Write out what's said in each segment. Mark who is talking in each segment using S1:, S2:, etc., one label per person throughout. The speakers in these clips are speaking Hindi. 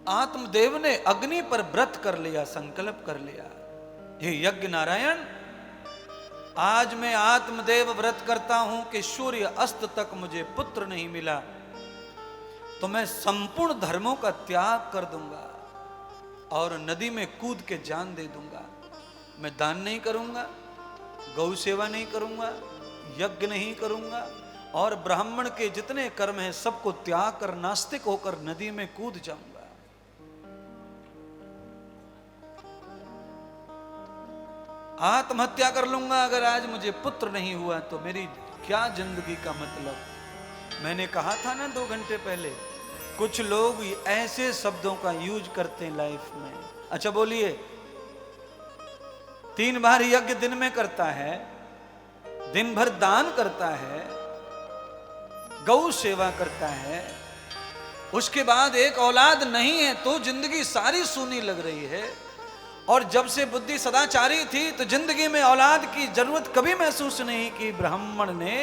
S1: आत्मदेव ने अग्नि पर व्रत कर लिया, संकल्प कर लिया, हे यज्ञ नारायण, आज मैं आत्मदेव व्रत करता हूं कि सूर्य अस्त तक मुझे पुत्र नहीं मिला तो मैं संपूर्ण धर्मों का त्याग कर दूंगा और नदी में कूद के जान दे दूंगा। मैं दान नहीं करूंगा, गौ सेवा नहीं करूंगा, यज्ञ नहीं करूंगा और ब्राह्मण के जितने कर्म हैं सबको त्याग कर नास्तिक होकर नदी में कूद जाऊंगा। आत्महत्या कर लूंगा अगर आज मुझे पुत्र नहीं हुआ तो मेरी क्या जिंदगी का मतलब। मैंने कहा था ना 2 घंटे पहले, कुछ लोग ऐसे शब्दों का यूज करते हैं लाइफ में। अच्छा बोलिए, 3 बार यज्ञ दिन में करता है, दिन भर दान करता है, गौ सेवा करता है, उसके बाद एक औलाद नहीं है तो जिंदगी सारी सूनी लग रही है। और जब से बुद्धि सदाचारी थी तो जिंदगी में औलाद की जरूरत कभी महसूस नहीं की। ब्राह्मण ने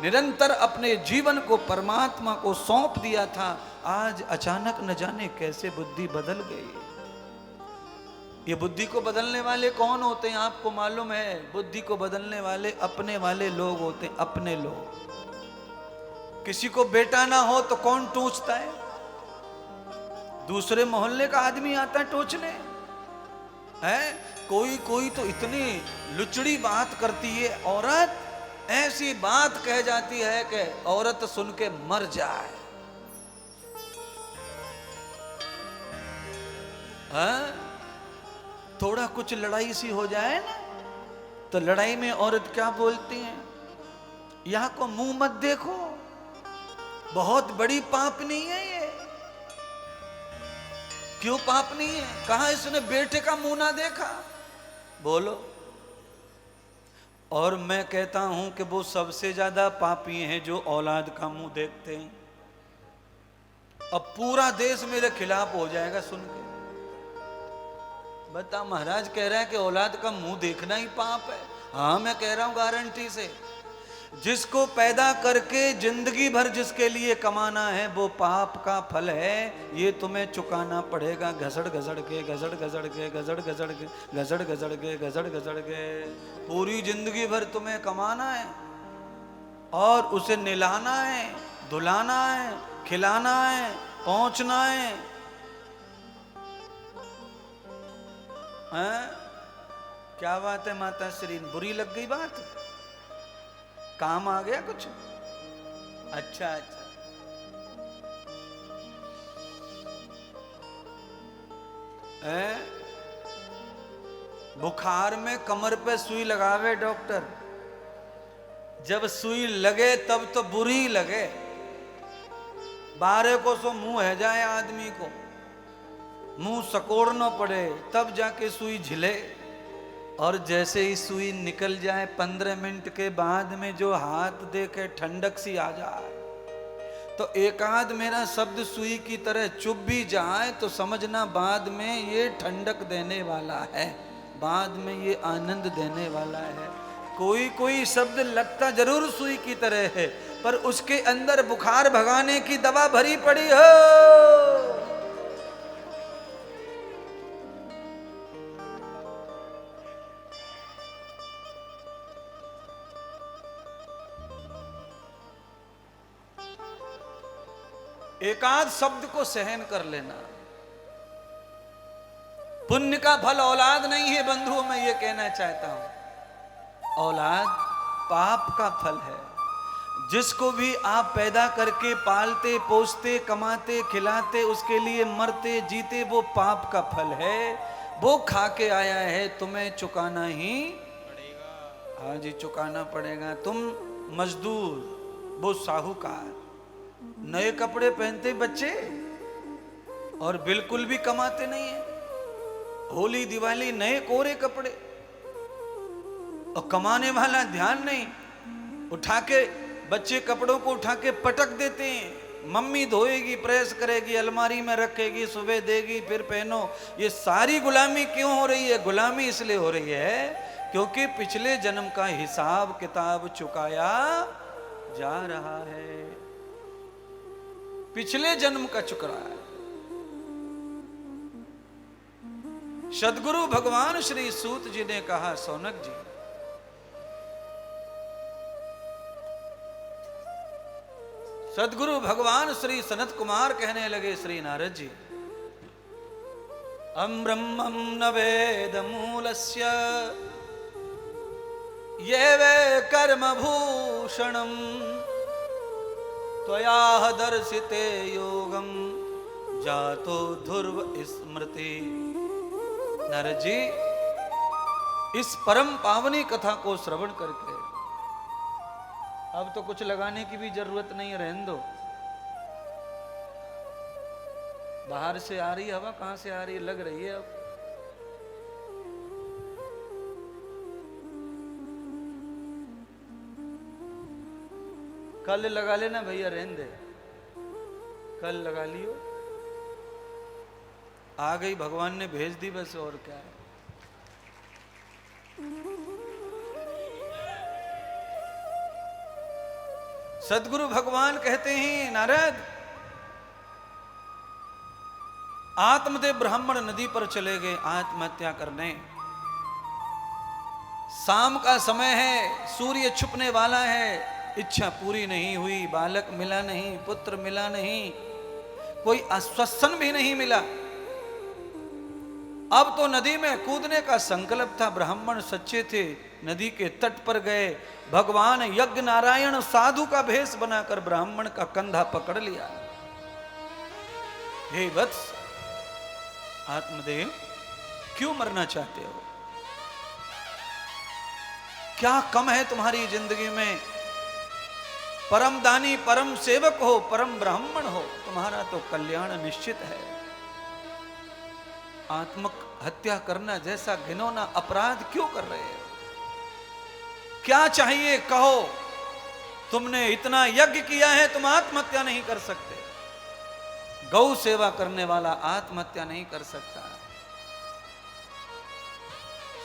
S1: निरंतर अपने जीवन को परमात्मा को सौंप दिया था, आज अचानक न जाने कैसे बुद्धि बदल गई। ये बुद्धि को बदलने वाले कौन होते हैं आपको मालूम है? बुद्धि को बदलने वाले अपने वाले लोग होते हैं, अपने लोग। किसी को बेटा ना हो तो कौन टोचता है? दूसरे मोहल्ले का आदमी आता है टोचने है। कोई तो इतनी लुचड़ी बात करती है, औरत ऐसी बात कह जाती है कि औरत सुन के मर जाए। थोड़ा कुछ लड़ाई सी हो जाए ना तो लड़ाई में औरत क्या बोलती है, यहां को मुंह मत देखो, बहुत बड़ी पाप नहीं है ये। क्यों पाप नहीं है? कहा इसने बेटे का मुंह ना देखा, बोलो। और मैं कहता हूं कि वो सबसे ज्यादा पापी हैं जो औलाद का मुंह देखते हैं। अब पूरा देश मेरे खिलाफ हो जाएगा सुन के। बता, महाराज कह रहा है कि औलाद का मुंह देखना ही पाप है। हाँ, मैं कह रहा हूं गारंटी से, जिसको पैदा करके जिंदगी भर जिसके लिए कमाना है वो पाप का फल है। ये तुम्हें चुकाना पड़ेगा, घसड़ घसड़ के, घसड़ घसड़ के, घसड़ घसड़ के, घसड़ घसड़ के, घसड़ घसड़ के। पूरी जिंदगी भर तुम्हें कमाना है और उसे निलाना है, धुलाना है, खिलाना है, पहुंचना है। क्या बात है माता श्री, बुरी लग गई बात? काम आ गया कुछ? अच्छा अच्छा। बुखार में कमर पे सुई लगावे डॉक्टर, जब सुई लगे तब तो बुरी लगे। 12 को सो मुंह है जाए आदमी को, मुंह सकोड़ना पड़े तब जाके सुई झिले। और जैसे ही सुई निकल जाए 15 मिनट के बाद में जो हाथ देके ठंडक सी आ जाए, तो एकाध मेरा शब्द सुई की तरह चुभ भी जाए तो समझना बाद में ये ठंडक देने वाला है, बाद में ये आनंद देने वाला है। कोई शब्द लगता जरूर सुई की तरह है पर उसके अंदर बुखार भगाने की दवा भरी पड़ी हो। एकाध शब्द को सहन कर लेना। पुण्य का फल औलाद नहीं है बंधुओं, मैं ये कहना चाहता हूं। औलाद पाप का फल है। जिसको भी आप पैदा करके पालते पोसते कमाते खिलाते उसके लिए मरते जीते, वो पाप का फल है। वो खा के आया है, तुम्हें चुकाना ही पड़ेगा। हाँ जी, चुकाना पड़ेगा। तुम मजदूर, वो साहूकार। नए कपड़े पहनते बच्चे और बिल्कुल भी कमाते नहीं है। होली दिवाली नए कोरे कपड़े और कमाने वाला ध्यान नहीं। उठा के बच्चे कपड़ों को उठा के पटक देते हैं। मम्मी धोएगी, प्रेस करेगी, अलमारी में रखेगी, सुबह देगी, फिर पहनो। ये सारी गुलामी क्यों हो रही है? गुलामी इसलिए हो रही है क्योंकि पिछले जन्म का हिसाब किताब चुकाया जा रहा है। पिछले जन्म का चुक रहा है। सद्गुरु भगवान श्री सूत जी ने कहा, सौनक जी, सद्गुरु भगवान श्री सनत कुमार कहने लगे, श्री नारद जी, अम ब्रह्मम न वेद मूलस्य ये वे कर्म भूषणम त्वया दर्शिते योगम जातो ध्रुव स्मृति। नारद जी, इस परम पावनी कथा को श्रवण करके अब तो कुछ लगाने की भी जरूरत नहीं है, रहने दो। बाहर से आ रही हवा, कहां से आ रही है, लग रही है। अब कल लगा लेना भैया, रहने दे, कल लगा लियो। आ गई, भगवान ने भेज दी बस, और क्या है। सद्गुरु भगवान कहते हैं, नारद, आत्मदेव ब्राह्मण नदी पर चले गए आत्महत्या करने। शाम का समय है, सूर्य छुपने वाला है, इच्छा पूरी नहीं हुई, बालक मिला नहीं, पुत्र मिला नहीं, कोई आश्वासन भी नहीं मिला। अब तो नदी में कूदने का संकल्प था। ब्राह्मण सच्चे थे, नदी के तट पर गए। भगवान यज्ञ नारायण साधु का भेष बनाकर ब्राह्मण का कंधा पकड़ लिया। हे वत्स, आत्मदेव, क्यों मरना चाहते हो? क्या कम है तुम्हारी जिंदगी में? परम दानी, परम सेवक हो, परम ब्राह्मण हो, तुम्हारा तो कल्याण निश्चित है। आत्मक हत्या करना जैसा घिनौना अपराध क्यों कर रहे हो? क्या चाहिए कहो? तुमने इतना यज्ञ किया है, तुम आत्महत्या नहीं कर सकते। गौ सेवा करने वाला आत्महत्या नहीं कर सकता।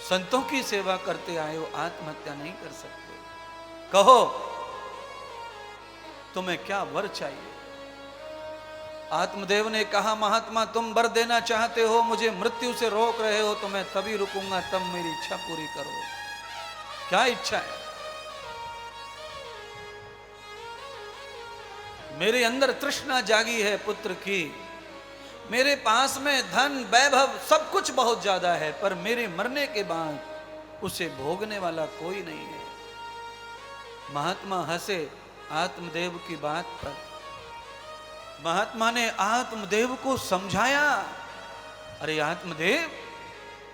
S1: संतों की सेवा करते आए हो, आत्महत्या नहीं कर सकते। कहो, तुम्हें क्या वर चाहिए? आत्मदेव ने कहा, महात्मा, तुम वर देना चाहते हो, मुझे मृत्यु से रोक रहे हो, तो मैं तभी रुकूंगा, तब मेरी इच्छा पूरी करो। क्या इच्छा है? मेरे अंदर तृष्णा जागी है पुत्र की। मेरे पास में धन वैभव सब कुछ बहुत ज्यादा है, पर मेरे मरने के बाद उसे भोगने वाला कोई नहीं है। महात्मा हंसे आत्मदेव की बात पर। महात्मा ने आत्मदेव को समझाया, अरे आत्मदेव,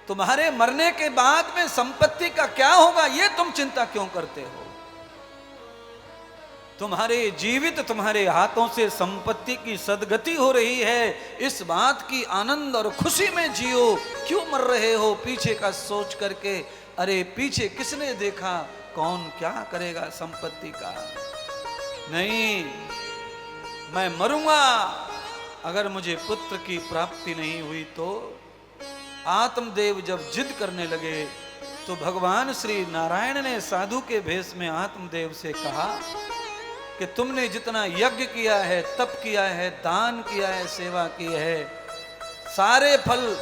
S1: तुम्हारे मरने के बाद में संपत्ति का क्या होगा, ये तुम चिंता क्यों करते हो? तुम्हारे जीवित, तुम्हारे हाथों से संपत्ति की सदगति हो रही है, इस बात की आनंद और खुशी में जियो। क्यों मर रहे हो पीछे का सोच करके? अरे पीछे किसने देखा, कौन क्या करेगा संपत्ति का? नहीं, मैं मरूंगा अगर मुझे पुत्र की प्राप्ति नहीं हुई तो। आत्मदेव जब जिद करने लगे तो भगवान श्री नारायण ने साधु के भेष में आत्मदेव से कहा कि तुमने जितना यज्ञ किया है, तप किया है, दान किया है, सेवा की है, सारे फल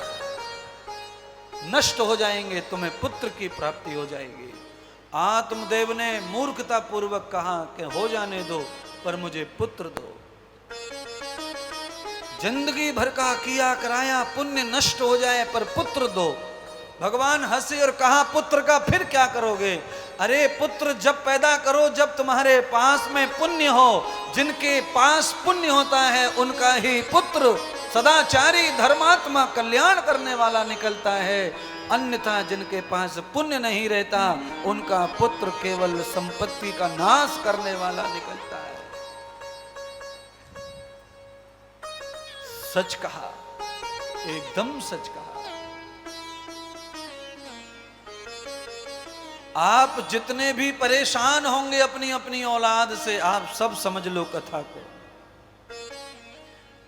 S1: नष्ट हो जाएंगे, तुम्हें पुत्र की प्राप्ति हो जाएगी। आत्मदेव ने मूर्खता पूर्वक कहा कि हो जाने दो, पर मुझे पुत्र दो। जिंदगी भर का किया कराया पुण्य नष्ट हो जाए, पर पुत्र दो। भगवान हंसे और कहा, पुत्र का फिर क्या करोगे? अरे पुत्र जब पैदा करो जब तुम्हारे पास में पुण्य हो। जिनके पास पुण्य होता है उनका ही पुत्र सदाचारी, धर्मात्मा, कल्याण करने वाला निकलता है। अन्यथा जिनके पास पुण्य नहीं रहता, उनका पुत्र केवल संपत्ति का नाश करने वाला निकलता है। सच कहा, एकदम सच कहा। आप जितने भी परेशान होंगे अपनी अपनी औलाद से, आप सब समझ लो कथा को।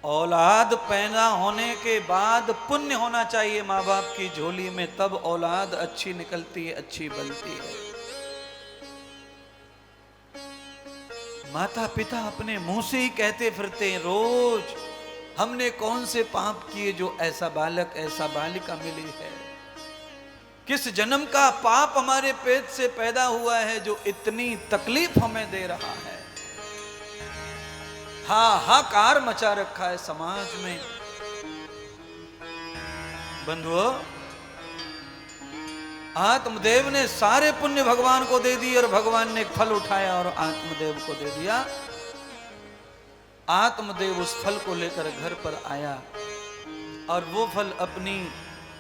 S1: औलाद पैदा होने के बाद पुण्य होना चाहिए माँ बाप की झोली में, तब औलाद अच्छी निकलती है, अच्छी बनती है। माता पिता अपने मुंह से ही कहते फिरते हैं रोज हमने कौन से पाप किए जो ऐसा बालक ऐसा बालिका मिली है? किस जन्म का पाप हमारे पेट से पैदा हुआ है जो इतनी तकलीफ हमें दे रहा है? हाहाकार मचा रखा है समाज में। बंधुओं, आत्मदेव ने सारे पुण्य भगवान को दे दिए और भगवान ने एक फल उठाया और आत्मदेव को दे दिया। आत्मदेव उस फल को लेकर घर पर आया और वो फल अपनी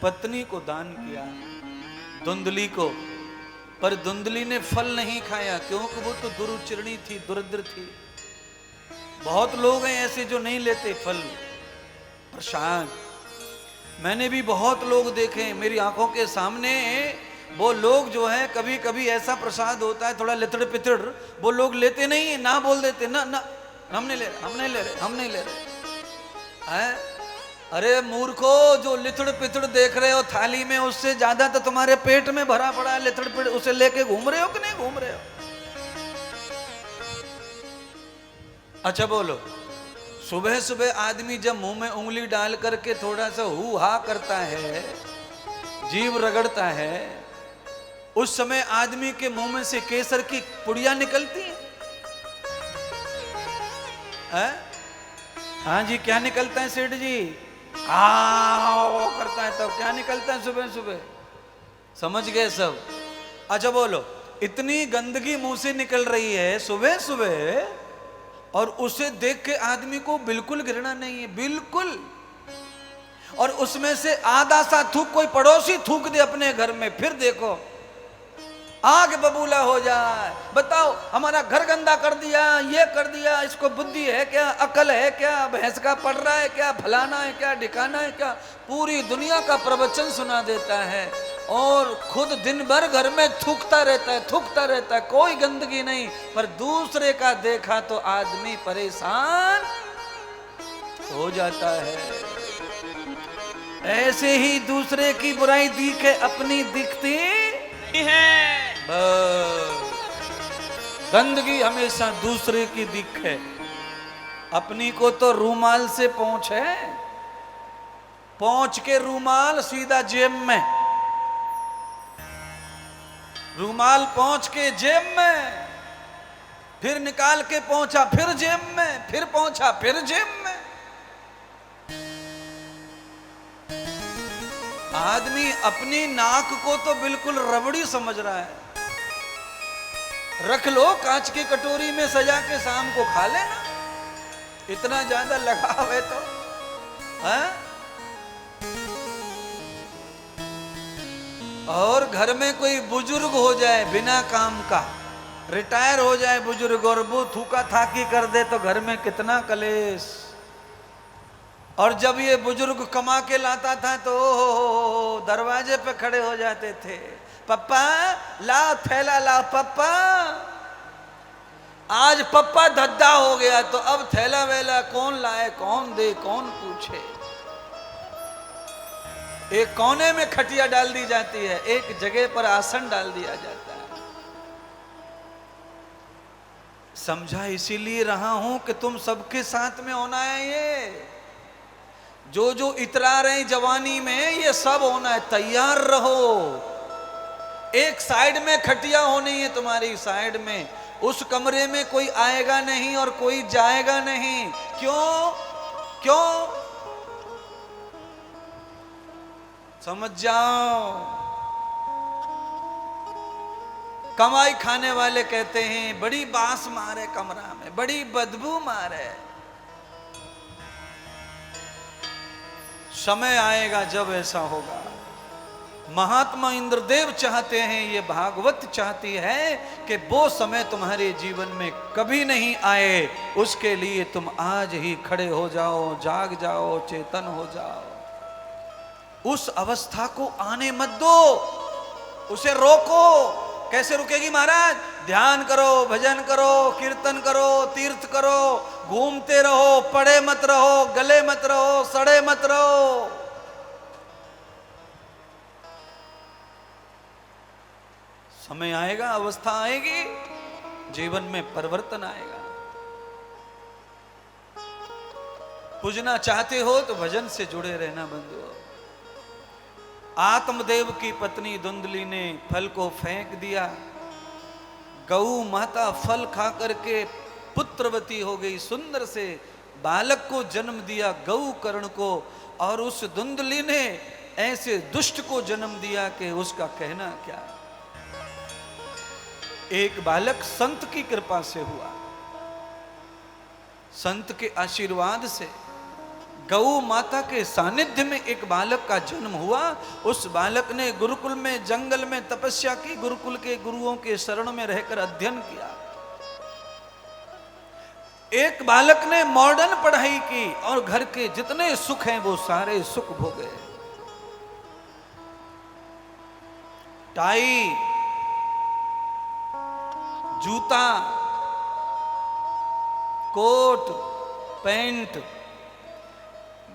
S1: पत्नी को दान किया, धुंधली को। पर धुंधली ने फल नहीं खाया, क्योंकि वो तो दुरुचरणी थी, दुर्दृ थी। बहुत लोग हैं ऐसे जो नहीं लेते फल, प्रसाद। मैंने भी बहुत लोग देखे मेरी आंखों के सामने। वो लोग जो है, कभी कभी ऐसा प्रसाद होता है थोड़ा लिथड़ पिथड़, वो लोग लेते नहीं है, ना बोल देते, ना ना हम नहीं ले रहे, हम नहीं ले रहे, हम नहीं ले रहे हैं। अरे मूर्खो, जो लिथड़ पिथड़ देख रहे हो थाली में, उससे ज्यादा तो तुम्हारे पेट में भरा पड़ा है लिथड़ पिथड़। उसे लेके घूम रहे हो कि नहीं घूम रहे हो? अच्छा बोलो, सुबह सुबह आदमी जब मुंह में उंगली डाल करके थोड़ा सा हु हा करता है, जीभ रगड़ता है, उस समय आदमी के मुंह में से केसर की पुड़िया निकलती है? हाँ जी, क्या निकलता है सेठ जी? आओ करता है तब क्या निकलता है सुबह सुबह? समझ गए सब? अच्छा बोलो, इतनी गंदगी मुंह से निकल रही है सुबह सुबह, और उसे देख के आदमी को बिल्कुल घृणा नहीं है, बिल्कुल। और उसमें से आधा सा थूक कोई पड़ोसी थूक दे अपने घर में, फिर देखो आग बबूला हो जाए। बताओ, हमारा घर गंदा कर दिया, ये कर दिया, इसको बुद्धि है क्या, अकल है क्या, भैंस का पढ़ रहा है क्या, फलाना है क्या, ढिकाना है क्या, पूरी दुनिया का प्रवचन सुना देता है और खुद दिन भर घर में थूकता रहता है, थूकता रहता है, कोई गंदगी नहीं। पर दूसरे का देखा तो आदमी परेशान हो जाता है। ऐसे ही दूसरे की बुराई दिखे अपनी दिखती है। गंदगी हमेशा दूसरे की दिखे, अपनी को तो रूमाल से पोंछ है, पोंछ के रूमाल सीधा जेब में, रूमाल पोंछ के जेब में, फिर निकाल के पहुंचा, फिर जेब में, फिर पहुंचा, फिर जेब में। आदमी अपनी नाक को तो बिल्कुल रबड़ी समझ रहा है। रख लो कांच की कटोरी में सजा के, शाम को खा लेना, इतना ज्यादा लगाव है तो। है? और घर में कोई बुजुर्ग हो जाए बिना काम का, रिटायर हो जाए बुजुर्ग, और वो थूका थाकी कर दे तो घर में कितना कलेश। और जब ये बुजुर्ग कमा के लाता था तो दरवाजे पे खड़े हो जाते थे, पप्पा लाओ थैला लाओ पप्पा। आज पप्पा धद्दा हो गया तो अब थैला वेला कौन लाए, कौन दे, कौन पूछे। एक कोने में खटिया डाल दी जाती है, एक जगह पर आसन डाल दिया जाता है। समझा इसीलिए रहा हूं कि तुम सबके साथ में होना है। ये जो जो इतरा रहे जवानी में, ये सब होना है, तैयार रहो। एक साइड में खटिया होनी है, तुम्हारी साइड में। उस कमरे में कोई आएगा नहीं और कोई जाएगा नहीं। क्यों? क्यों? समझ जाओ। कमाई खाने वाले कहते हैं बड़ी बांस मारे कमरा में, बड़ी बदबू मारे। समय आएगा जब ऐसा होगा। महात्मा इंद्रदेव चाहते हैं, ये भागवत चाहती है कि वो समय तुम्हारे जीवन में कभी नहीं आए। उसके लिए तुम आज ही खड़े हो जाओ, जाग जाओ, चेतन हो जाओ। उस अवस्था को आने मत दो, उसे रोको। कैसे रुकेगी महाराज? ध्यान करो, भजन करो, कीर्तन करो, तीर्थ करो, घूमते रहो, पड़े मत रहो, गले मत रहो, सड़े मत रहो। समय आएगा, अवस्था आएगी, जीवन में परिवर्तन आएगा। पूजना चाहते हो तो भजन से जुड़े रहना बंधुओं। आत्मदेव की पत्नी धुंधली ने फल को फेंक दिया। गौ माता फल खा करके पुत्रवती हो गई, सुंदर से बालक को जन्म दिया गौ कर्ण को, और उस धुंधली ने ऐसे दुष्ट को जन्म दिया कि उसका कहना क्या। एक बालक संत की कृपा से हुआ, संत के आशीर्वाद से, गौ माता के सानिध्य में एक बालक का जन्म हुआ। उस बालक ने गुरुकुल में, जंगल में तपस्या की, गुरुकुल के गुरुओं के शरण में रहकर अध्ययन किया। एक बालक ने मॉडर्न पढ़ाई की और घर के जितने सुख हैं वो सारे सुख भोगे। टाई, जूता, कोट, पैंट।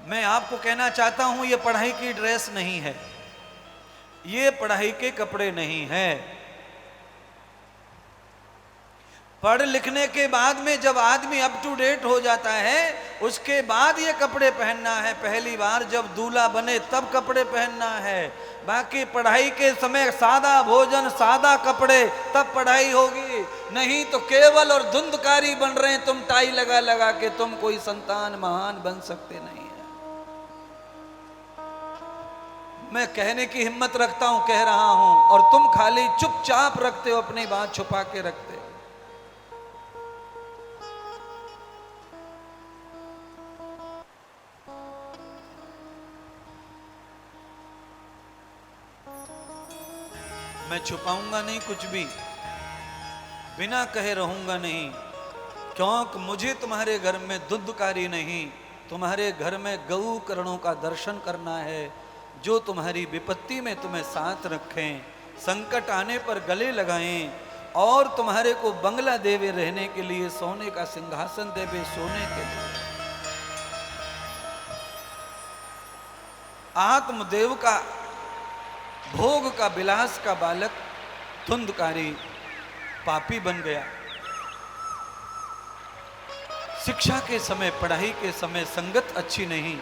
S1: मैं आपको कहना चाहता हूं ये पढ़ाई की ड्रेस नहीं है, ये पढ़ाई के कपड़े नहीं है। पढ़ लिखने के बाद में जब आदमी अप टू डेट हो जाता है, उसके बाद ये कपड़े पहनना है। पहली बार जब दूल्हा बने तब कपड़े पहनना है। बाकी पढ़ाई के समय सादा भोजन, सादा कपड़े, तब पढ़ाई होगी। नहीं तो केवल और धुंधकारी बन रहे हैं तुम, टाई लगा लगा के तुम कोई संतान महान बन सकते नहीं है। मैं कहने की हिम्मत रखता हूं, कह रहा हूं, और तुम खाली चुपचाप रखते हो, अपनी बात छुपा के रखते हो। मैं छुपाऊंगा नहीं कुछ भी, बिना कहे रहूंगा नहीं, क्योंकि मुझे तुम्हारे घर में धुंधकारी नहीं, तुम्हारे घर में गौ करणों का दर्शन करना है, जो तुम्हारी विपत्ति में तुम्हें साथ रखें, संकट आने पर गले लगाएं, और तुम्हारे को बंगला देवे रहने के लिए, सोने का सिंहासन देवे सोने के लिए। आत्मदेव का भोग का विलास का बालक धुंधकारी पापी बन गया। शिक्षा के समय, पढ़ाई के समय संगत अच्छी नहीं,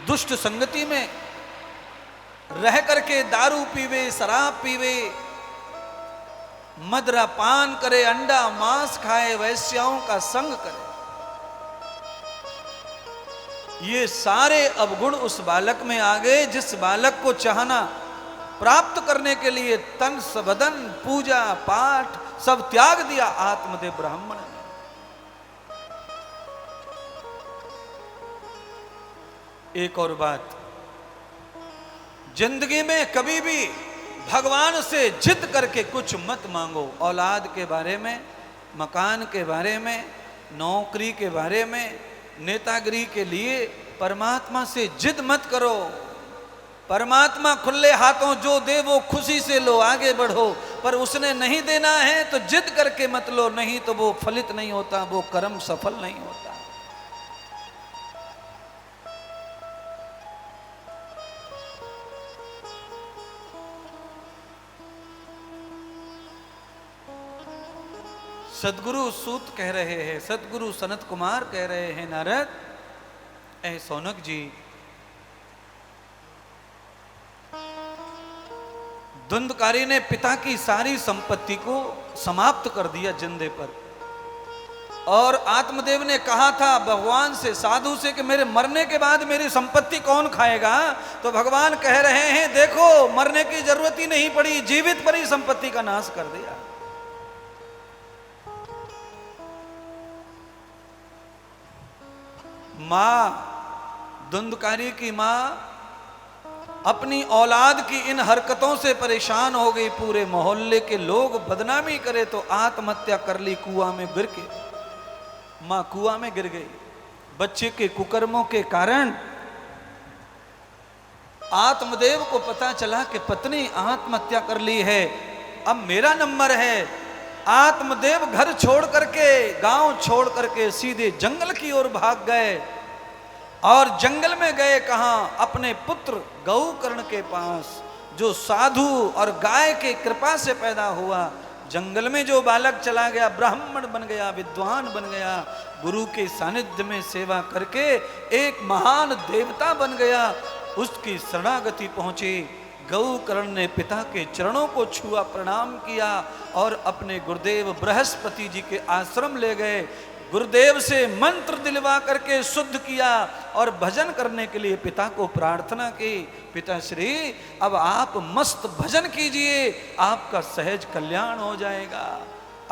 S1: दुष्ट संगति में रह करके दारू पीवे, शराब पीवे, मदरा पान करे, अंडा मांस खाए, वैश्याओं का संग करे। ये सारे अवगुण उस बालक में आ गए, जिस बालक को चाहना, प्राप्त करने के लिए तन सबदन, पूजा पाठ सब त्याग दिया आत्मदेव ब्राह्मण ने। एक और बात, जिंदगी में कभी भी भगवान से जिद करके कुछ मत मांगो। औलाद के बारे में, मकान के बारे में, नौकरी के बारे में, नेतागिरी के लिए परमात्मा से जिद मत करो। परमात्मा खुले हाथों जो दे वो खुशी से लो, आगे बढ़ो। पर उसने नहीं देना है तो जिद करके मत लो, नहीं तो वो फलित नहीं होता, वो कर्म सफल नहीं होता। सदगुरु सूत कह रहे हैं, सदगुरु सनत कुमार कह रहे हैं, नारद, ऐ सौनक जी, धुंधकारी ने पिता की सारी संपत्ति को समाप्त कर दिया जिंदे पर। और आत्मदेव ने कहा था भगवान से, साधु से, कि मेरे मरने के बाद मेरी संपत्ति कौन खाएगा? तो भगवान कह रहे हैं, देखो मरने की जरूरत ही नहीं पड़ी, जीवित पर ही संपत्ति का नाश कर दिया। मां, धुंधकारी की मां अपनी औलाद की इन हरकतों से परेशान हो गई। पूरे मोहल्ले के लोग बदनामी करे तो आत्महत्या कर ली कुआं में गिर के। मां कुआं में गिर गई। बच्चे के कुकर्मों के कारण आत्मदेव को पता चला कि पत्नी आत्महत्या कर ली है, अब मेरा नंबर है। आत्मदेव घर छोड़ करके, गांव छोड़ करके सीधे जंगल की ओर भाग गए। और जंगल में गए कहां? अपने पुत्र गौकर्ण के पास, जो साधु और गाय के कृपा से पैदा हुआ। जंगल में जो बालक चला गया, ब्राह्मण बन गया, विद्वान बन गया, गुरु के सानिध्य में सेवा करके एक महान देवता बन गया, उसकी शरणागति पहुंची। गौकर्ण ने पिता के चरणों को छुआ, प्रणाम किया और अपने गुरुदेव बृहस्पति जी के आश्रम ले गए। गुरुदेव से मंत्र दिलवा करके शुद्ध किया और भजन करने के लिए पिता को प्रार्थना की, पिताश्री अब आप मस्त भजन कीजिए, आपका सहज कल्याण हो जाएगा।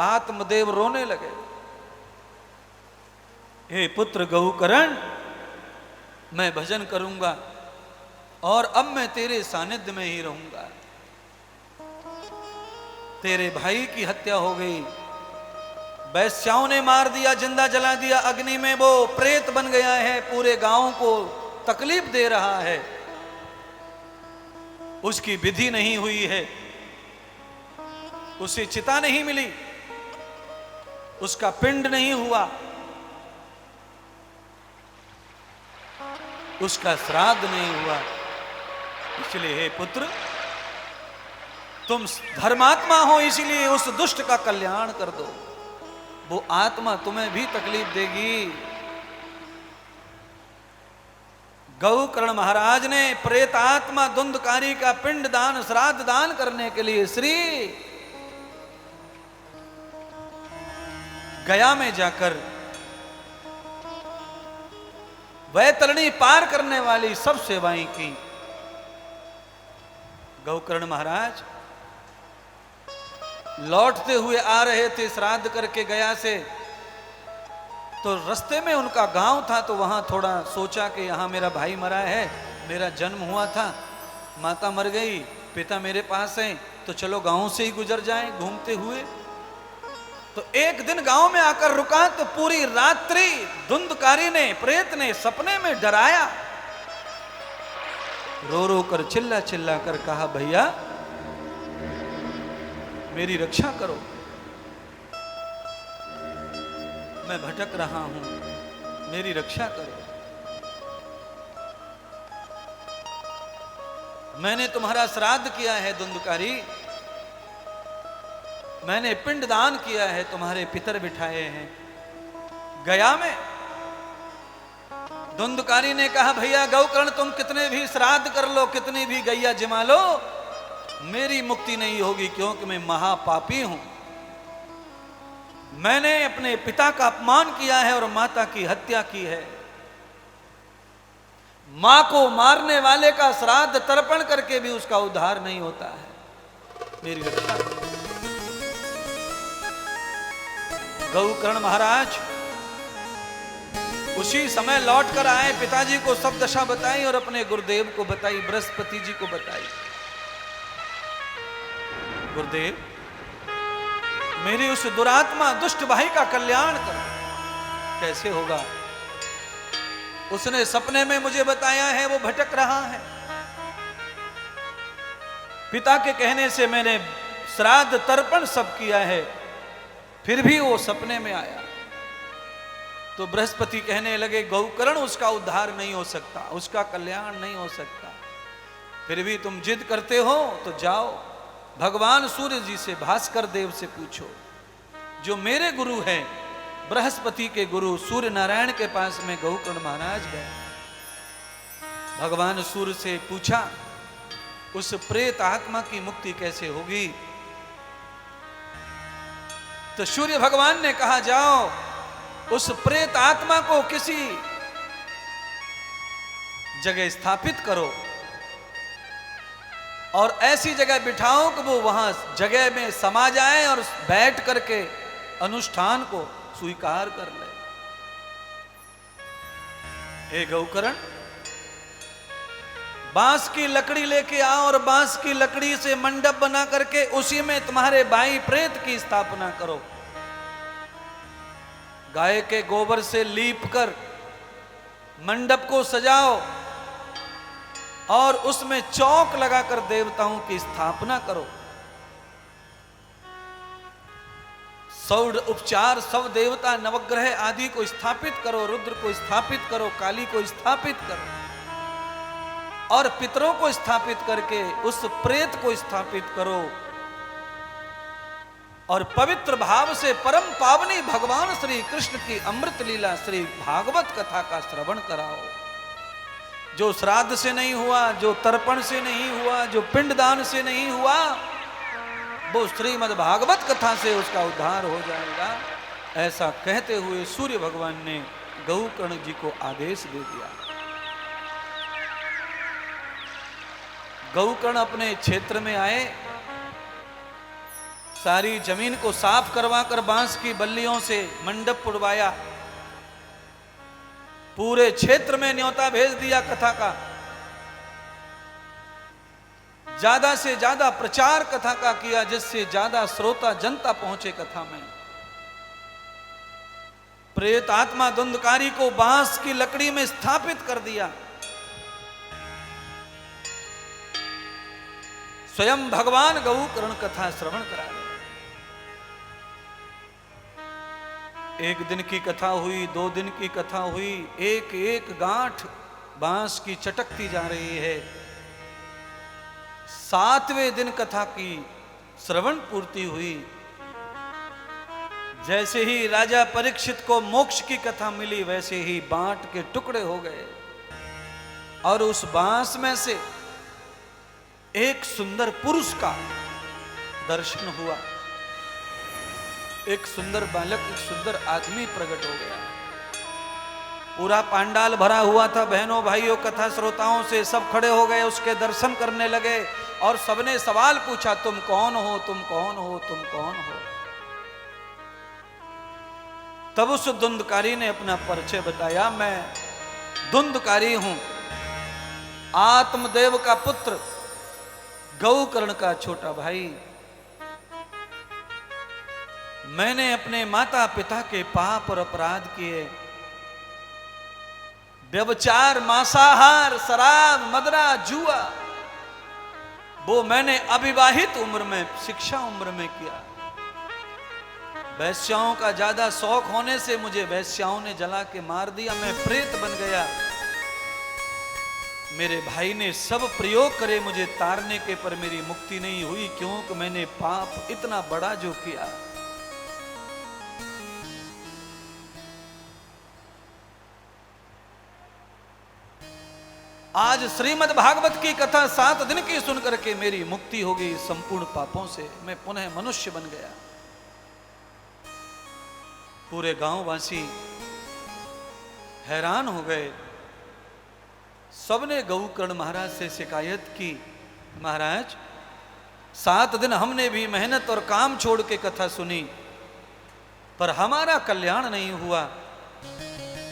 S1: आत्मदेव रोने लगे, हे पुत्र गौकर्ण, मैं भजन करूंगा और अब मैं तेरे सानिध्य में ही रहूंगा। तेरे भाई की हत्या हो गई, वैश्याओं ने मार दिया, जिंदा जला दिया अग्नि में, वो प्रेत बन गया है, पूरे गांव को तकलीफ दे रहा है। उसकी विधि नहीं हुई है, उसे चिता नहीं मिली, उसका पिंड नहीं हुआ, उसका श्राद्ध नहीं हुआ। इसलिए हे पुत्र, तुम धर्मात्मा हो, इसलिए उस दुष्ट का कल्याण कर दो, वो आत्मा तुम्हें भी तकलीफ देगी। गौकर्ण महाराज ने प्रेतात्मा धुंधकारी का पिंड दान, श्राद्ध दान करने के लिए श्री गया में जाकर वैतरणी पार करने वाली सब सेवाएं की। गौकर्ण महाराज लौटते हुए आ रहे थे श्राद्ध करके गया से, तो रास्ते में उनका गांव था, तो वहां थोड़ा सोचा कि यहां मेरा भाई मरा है, मेरा जन्म हुआ था, माता मर गई, पिता मेरे पास है, तो चलो गांव से ही गुजर जाएं घूमते हुए। तो एक दिन गांव में आकर रुका, तो पूरी रात्रि धुंधकारी ने, प्रेत ने सपने में डराया, रो रो कर चिल्ला चिल्ला कर कहा, भैया मेरी रक्षा करो, मैं भटक रहा हूं, मेरी रक्षा करो। मैंने तुम्हारा श्राद्ध किया है धुंधकारी, मैंने पिंड दान किया है, तुम्हारे पितर बिठाए हैं गया में। धुंधकारी ने कहा, भैया गौकर्ण, तुम कितने भी श्राद्ध कर लो, कितनी भी गैया जिमा लो, मेरी मुक्ति नहीं होगी, क्योंकि मैं महापापी हूं। मैंने अपने पिता का अपमान किया है और माता की हत्या की है। मां को मारने वाले का श्राद्ध तर्पण करके भी उसका उद्धार नहीं होता है, मेरी रक्षा। गौकर्ण महाराज उसी समय लौट कर आए, पिताजी को सब दशा बताई और अपने गुरुदेव को बताई, बृहस्पति जी को बताई। गुरुदेव, मेरी उस दुरात्मा दुष्ट भाई का कल्याण कर। कैसे होगा? उसने सपने में मुझे बताया है, वो भटक रहा है। पिता के कहने से मैंने श्राद्ध तर्पण सब किया है, फिर भी वो सपने में आया। तो बृहस्पति कहने लगे, गौकर्ण, उसका उद्धार नहीं हो सकता, उसका कल्याण नहीं हो सकता, फिर भी तुम जिद करते हो तो जाओ, भगवान सूर्य जी से, भास्कर देव से पूछो, जो मेरे गुरु हैं, बृहस्पति के गुरु सूर्य नारायण के पास में गौकर्ण महाराज गए। भगवान सूर्य से पूछा, उस प्रेत आत्मा की मुक्ति कैसे होगी? तो सूर्य भगवान ने कहा, जाओ उस प्रेत आत्मा को किसी जगह स्थापित करो और ऐसी जगह बिठाओ कि वो वहां जगह में समा जाए और बैठ करके अनुष्ठान को स्वीकार कर ले। हे गौकर्ण, बांस की लकड़ी लेके आओ और बांस की लकड़ी से मंडप बना करके उसी में तुम्हारे भाई प्रेत की स्थापना करो। गाय के गोबर से लीप कर मंडप को सजाओ और उसमें चौक लगाकर देवताओं की स्थापना करो। सौड़ उपचार, सब देवता नवग्रह आदि को स्थापित करो, रुद्र को स्थापित करो, काली को स्थापित करो और पितरों को स्थापित करके उस प्रेत को स्थापित करो और पवित्र भाव से परम पावनी भगवान श्री कृष्ण की अमृत लीला श्री भागवत कथा का श्रवण कराओ। जो श्राद्ध से नहीं हुआ, जो तर्पण से नहीं हुआ, जो पिंडदान से नहीं हुआ, वो श्रीमद् भागवत कथा से उसका उद्धार हो जाएगा। ऐसा कहते हुए सूर्य भगवान ने गौकर्ण जी को आदेश दे दिया। गौकर्ण अपने क्षेत्र में आए, सारी जमीन को साफ करवा कर बांस की बल्लियों से मंडप पुड़वाया, पूरे क्षेत्र में न्योता भेज दिया कथा का, ज्यादा से ज्यादा प्रचार कथा का किया, जिससे ज्यादा श्रोता जनता पहुंचे कथा में। प्रेत आत्मा धुंधकारी को बांस की लकड़ी में स्थापित कर दिया। स्वयं भगवान गौकर्ण कथा श्रवण करा रहे। एक दिन की कथा हुई, 2 दिन की कथा हुई, एक एक गांठ बांस की चटकती जा रही है। 7वें दिन कथा की श्रवण पूर्ति हुई। जैसे ही राजा परीक्षित को मोक्ष की कथा मिली, वैसे ही बांट के टुकड़े हो गए और उस बांस में से एक सुंदर पुरुष का दर्शन हुआ। एक सुंदर बालक, एक सुंदर आदमी प्रकट हो गया। पूरा पांडाल भरा हुआ था बहनों भाइयों कथा श्रोताओं से। सब खड़े हो गए, उसके दर्शन करने लगे और सबने सवाल पूछा, तुम कौन हो, तुम कौन हो, तुम कौन हो। तब उस धुंधकारी ने अपना परिचय बताया, मैं धुंधकारी हूं, आत्मदेव का पुत्र, गौकर्ण का छोटा भाई। मैंने अपने माता पिता के पाप और अपराध किए, व्यभिचार, मांसाहार, शराब, मदरा, जुआ, वो मैंने अविवाहित उम्र में, शिक्षा उम्र में किया। वैश्याओं का ज्यादा शौक होने से मुझे वैश्याओं ने जला के मार दिया, मैं प्रेत बन गया। मेरे भाई ने सब प्रयोग करे मुझे तारने के, पर मेरी मुक्ति नहीं हुई, क्योंकि मैंने पाप इतना बड़ा जो किया। आज श्रीमद् भागवत की कथा 7 दिन की सुनकर के मेरी मुक्ति हो गई संपूर्ण पापों से, मैं पुनः मनुष्य बन गया। पूरे गांववासी हैरान हो गए। सबने गौकर्ण महाराज से शिकायत की, महाराज 7 दिन हमने भी मेहनत और काम छोड़ के कथा सुनी, पर हमारा कल्याण नहीं हुआ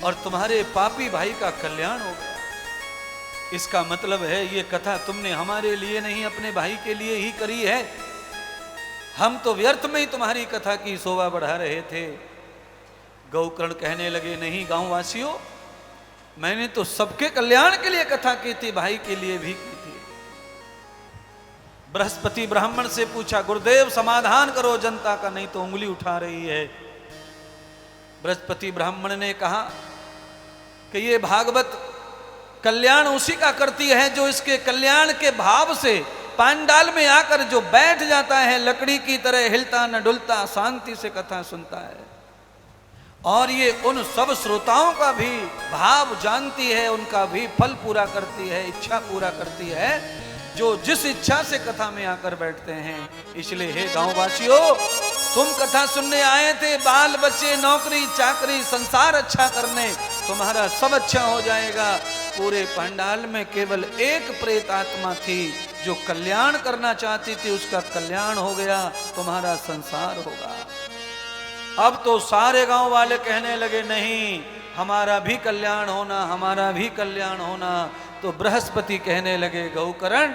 S1: और तुम्हारे पापी भाई का कल्याण हो गया। इसका मतलब है ये कथा तुमने हमारे लिए नहीं, अपने भाई के लिए ही करी है। हम तो व्यर्थ में ही तुम्हारी कथा की शोभा बढ़ा रहे थे। गौकर्ण कहने लगे, नहीं गांववासियों, मैंने तो सबके कल्याण के लिए कथा की थी, भाई के लिए भी की थी। बृहस्पति ब्राह्मण से पूछा, गुरुदेव समाधान करो जनता का, नहीं तो उंगली उठा रही है। बृहस्पति ब्राह्मण ने कहा कि ये भागवत कल्याण उसी का करती है जो इसके कल्याण के भाव से पांडाल में आकर जो बैठ जाता है, लकड़ी की तरह हिलता न डुलता, शांति से कथा सुनता है। और ये उन सब श्रोताओं का भी भाव जानती है, उनका भी फल पूरा करती है, इच्छा पूरा करती है, जो जिस इच्छा से कथा में आकर बैठते हैं। इसलिए हे गांववासियों, तुम कथा सुनने आए थे, बाल बच्चे, नौकरी चाकरी, संसार अच्छा करने, तुम्हारा सब अच्छा हो जाएगा। पूरे पंडाल में केवल एक प्रेत आत्मा थी जो कल्याण करना चाहती थी, उसका कल्याण हो गया, तुम्हारा संसार होगा। अब तो सारे गांव वाले कहने लगे, नहीं हमारा भी कल्याण होना, हमारा भी कल्याण होना। तो बृहस्पति कहने लगे, गौकर्ण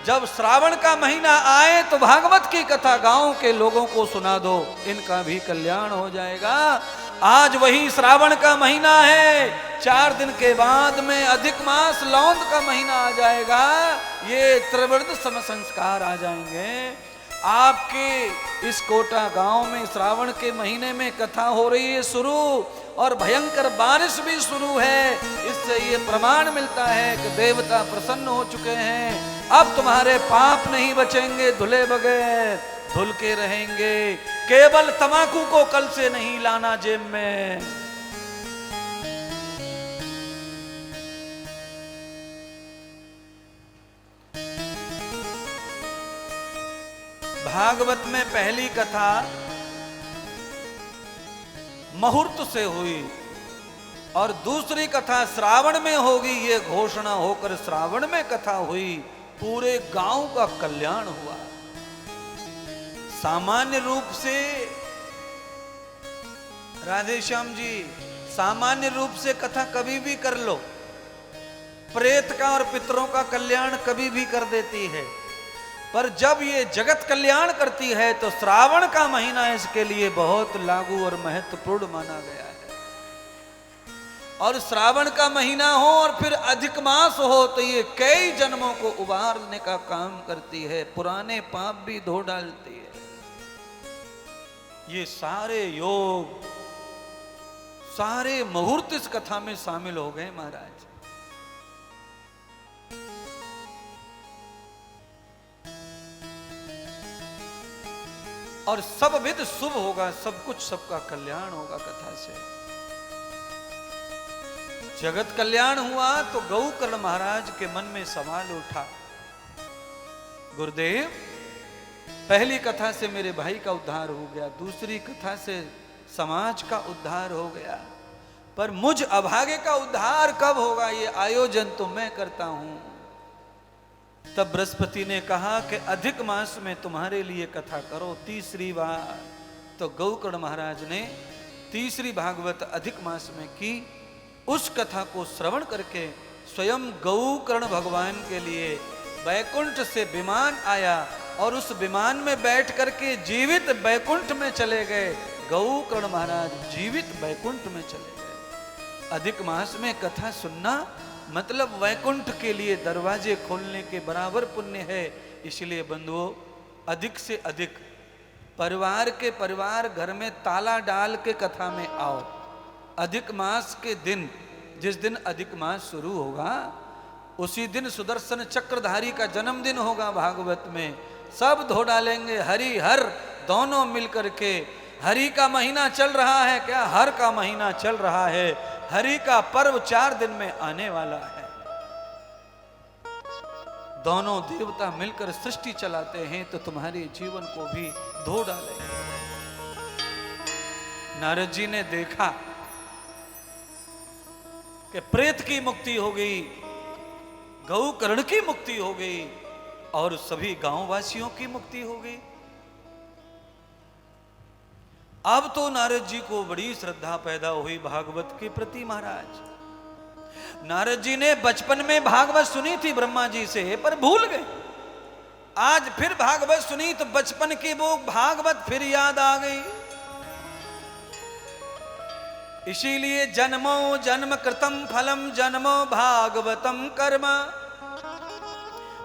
S1: जब श्रावण का महीना आए तो भागवत की कथा गांव के लोगों को सुना दो, इनका भी कल्याण हो जाएगा। आज वही श्रावण का महीना है, 4 दिन के बाद में अधिक मास लौंद का महीना आ जाएगा, ये त्रिवृत सम संस्कार आ जाएंगे। आपके इस कोटा गांव में श्रावण के महीने में कथा हो रही है शुरू, और भयंकर बारिश भी शुरू है। इससे ये प्रमाण मिलता है कि देवता प्रसन्न हो चुके हैं। अब तुम्हारे पाप नहीं बचेंगे धुले बगैर। धुल के रहेंगे। केवल तमाकू को कल से नहीं लाना जेब में। भागवत में पहली कथा मुहूर्त से हुई और दूसरी कथा श्रावण में होगी, ये घोषणा होकर श्रावण में कथा हुई। पूरे गांव का कल्याण हुआ। सामान्य रूप से राधे श्याम जी, सामान्य रूप से कथा कभी भी कर लो, प्रेत का और पितरों का कल्याण कभी भी कर देती है, पर जब ये जगत कल्याण करती है तो श्रावण का महीना इसके लिए बहुत लागू और महत्वपूर्ण माना गया है। और श्रावण का महीना हो और फिर अधिक मास हो तो ये कई जन्मों को उबारने का काम करती है, पुराने पाप भी धो डालती है। ये सारे योग, सारे मुहूर्त इस कथा में शामिल हो गए महाराज। और सब विध शुभ होगा, सब कुछ सबका कल्याण होगा कथा से। जगत कल्याण हुआ तो गौकर्ण महाराज के मन में सवाल उठा, गुरुदेव पहली कथा से मेरे भाई का उद्धार हो गया, दूसरी कथा से समाज का उद्धार हो गया, पर मुझ अभागे का उद्धार कब होगा? ये आयोजन तो मैं करता हूं। तब बृहस्पति ने कहा कि अधिक मास में तुम्हारे लिए कथा करो तीसरी बार। तो गौकर्ण महाराज ने तीसरी भागवत अधिक मास में की। उस कथा को श्रवण करके स्वयं गौकर्ण भगवान के लिए वैकुंठ से विमान आया और उस विमान में बैठ करके जीवित वैकुंठ में चले गए। गौकर्ण महाराज जीवित वैकुंठ में चले गए। अधिक मास में कथा सुनना मतलब वैकुंठ के लिए दरवाजे खोलने के बराबर पुण्य है। इसलिए बंधुओं, अधिक से अधिक परिवार के परिवार घर में ताला डाल के कथा में आओ। अधिक मास के दिन, जिस दिन अधिक मास शुरू होगा उसी दिन सुदर्शन चक्रधारी का जन्मदिन होगा। भागवत में सब धो डालेंगे हरि हर दोनों मिलकर के। हरि का महीना चल रहा है क्या? हर का महीना चल रहा है। हरि का पर्व 4 दिन में आने वाला है। दोनों देवता मिलकर सृष्टि चलाते हैं तो तुम्हारे जीवन को भी धो डालेंगे। नारद जी ने देखा कि प्रेत की मुक्ति हो गई, गौकर्ण की मुक्ति हो गई और सभी गांववासियों की मुक्ति हो गई। अब तो नारद जी को बड़ी श्रद्धा पैदा हुई भागवत के प्रति। महाराज नारद जी ने बचपन में भागवत सुनी थी ब्रह्मा जी से, पर भूल गए। आज फिर भागवत सुनी तो बचपन की वो भागवत फिर याद आ गई। इसीलिए जन्मो जन्म कृतम फलम जन्मो भागवतम कर्म।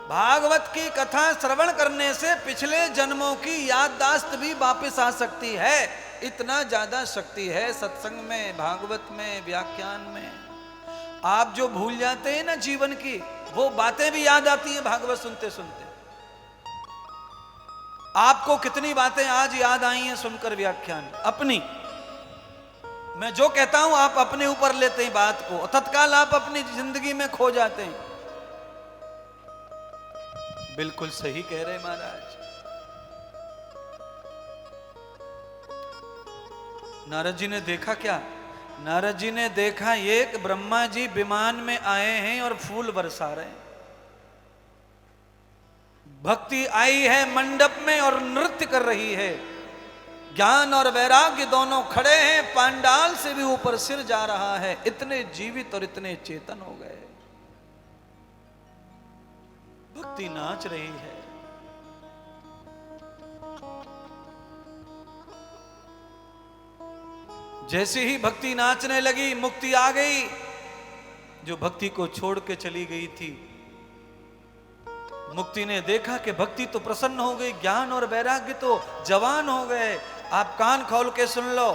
S1: भागवत की कथा श्रवण करने से पिछले जन्मों की याददाश्त भी वापस आ सकती है। इतना ज्यादा शक्ति है सत्संग में, भागवत में, व्याख्यान में। आप जो भूल जाते हैं ना जीवन की, वो बातें भी याद आती हैं भागवत सुनते सुनते। आपको कितनी बातें आज याद आई हैं सुनकर व्याख्यान अपनी। मैं जो कहता हूं आप अपने ऊपर लेते हैं बात को, तत्काल आप अपनी जिंदगी में खो जाते हैं। बिल्कुल सही कह रहे महाराज। नारद जी ने देखा क्या? नारद जी ने देखा ये कि ब्रह्मा जी विमान में आए हैं और फूल बरसा रहे हैं। भक्ति आई है मंडप में और नृत्य कर रही है। ज्ञान और वैराग्य दोनों खड़े हैं, पांडाल से भी ऊपर सिर जा रहा है। इतने जीवित और इतने चेतन हो गए। भक्ति नाच रही है। जैसे ही भक्ति नाचने लगी, मुक्ति आ गई। जो भक्ति को छोड़ के चली गई थी, मुक्ति ने देखा कि भक्ति तो प्रसन्न हो गई, ज्ञान और वैराग्य तो जवान हो गए। आप कान खोल के सुन लो,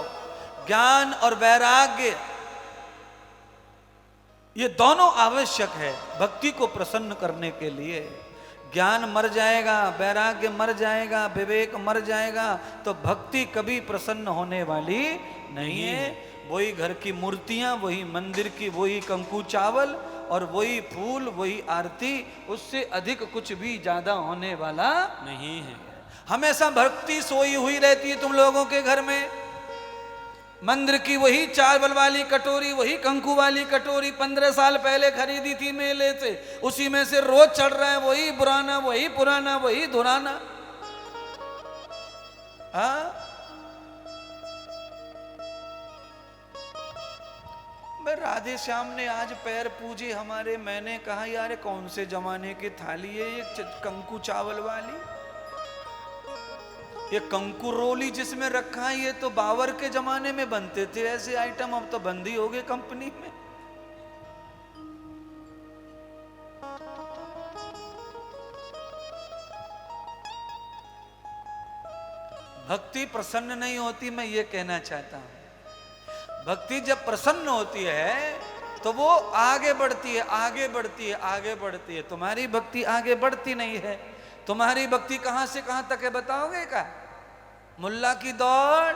S1: ज्ञान और वैराग्य ये दोनों आवश्यक है भक्ति को प्रसन्न करने के लिए। ज्ञान मर जाएगा, वैराग्य मर जाएगा, विवेक मर जाएगा, तो भक्ति कभी प्रसन्न होने वाली नहीं है। वही घर की मूर्तियां, वही मंदिर की वही कंकु चावल और वही फूल, वही आरती, उससे अधिक कुछ भी ज्यादा होने वाला नहीं है। हमेशा भक्ति सोई हुई रहती है तुम लोगों के घर में। मंदिर की वही चावल वाली कटोरी, वही कंकु वाली कटोरी 15 साल पहले खरीदी थी मेले से, उसी में से रोज चढ़ रहा है वही पुराना, वही पुराना, वही धुराना। मैं राधे श्याम ने आज पैर पूजे हमारे। मैंने कहा यार कौन से जमाने की थाली है ये कंकु चावल वाली, ये कंकु रोली जिसमें रखा है, ये तो बाबर के जमाने में बनते थे ऐसे आइटम, अब तो बंदी हो गए कंपनी में। भक्ति प्रसन्न नहीं होती, मैं ये कहना चाहता हूं। भक्ति जब प्रसन्न होती है तो वो आगे बढ़ती है, आगे बढ़ती है, आगे बढ़ती है। तुम्हारी भक्ति आगे बढ़ती नहीं है। तुम्हारी भक्ति कहां से कहां तक है बताओगे क्या? मुल्ला की दौड़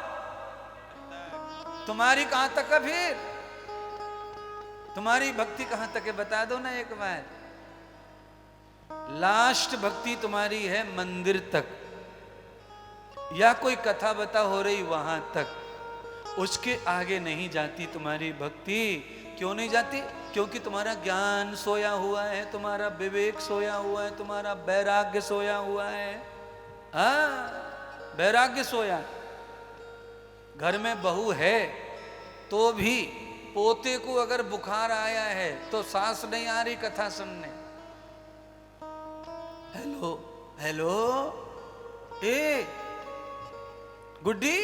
S1: तुम्हारी कहां तक है? फिर तुम्हारी भक्ति कहां तक है बता दो ना एक बार। लास्ट भक्ति तुम्हारी है मंदिर तक, या कोई कथा बता हो रही वहां तक, उसके आगे नहीं जाती तुम्हारी भक्ति। क्यों नहीं जाती? क्योंकि तुम्हारा ज्ञान सोया हुआ है, तुम्हारा विवेक सोया हुआ है, तुम्हारा वैराग्य सोया हुआ है। वैराग्य सोया। घर में बहू है तो भी पोते को अगर बुखार आया है तो सास नहीं आ रही कथा सुनने। हेलो हेलो ए गुड्डी,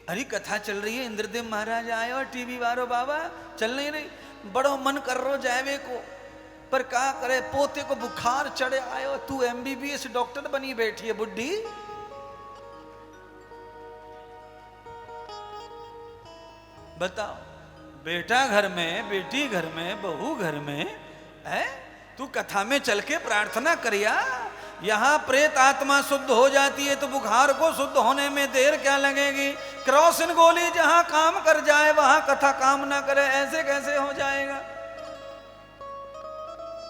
S1: अरे कथा चल रही है, इंद्रदेव महाराज आए और टीवी वालो बाबा चल नहीं रही, बड़ो मन कर रो जावे को, पर क्या करे पोते को बुखार चढ़े आयो, तू MBBS डॉक्टर बनी बैठी है बुड्ढी। बताओ, बेटा घर में, बेटी घर में, बहू घर में है, तू कथा में चल के प्रार्थना करिया। यहां प्रेत आत्मा शुद्ध हो जाती है तो बुखार को शुद्ध होने में देर क्या लगेगी? क्रोसिन गोली जहां काम कर जाए वहां कथा काम ना करे, ऐसे कैसे हो जाएगा?